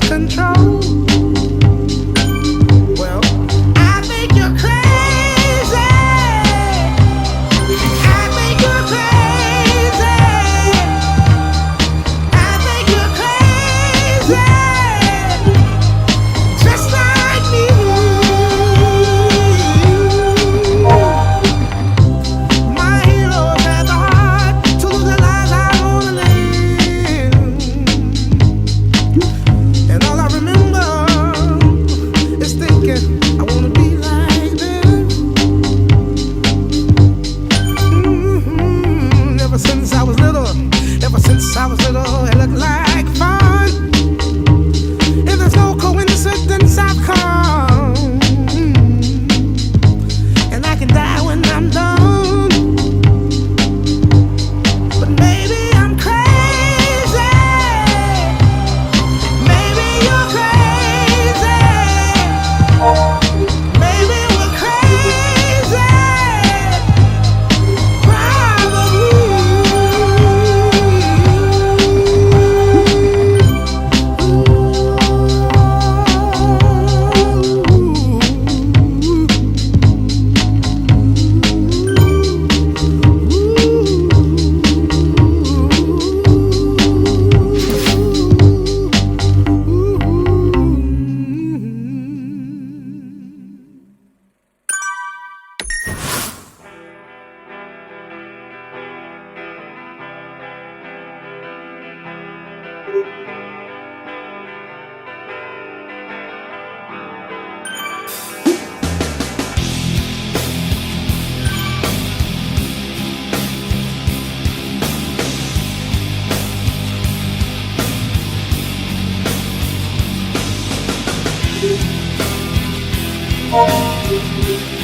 control. Well, I think you're crazy. I think you're crazy. I think you're crazy. Just like me. My heroes had the heart to lose their lives. I wanna live. And all I remember is thinking I wanna be like them. Ever since I was little, it looked like fun. If there's no coincidence, I've come, and I can die when I'm done. But maybe I'm crazy. Maybe you're crazy. Maybe we're crazy. Oh,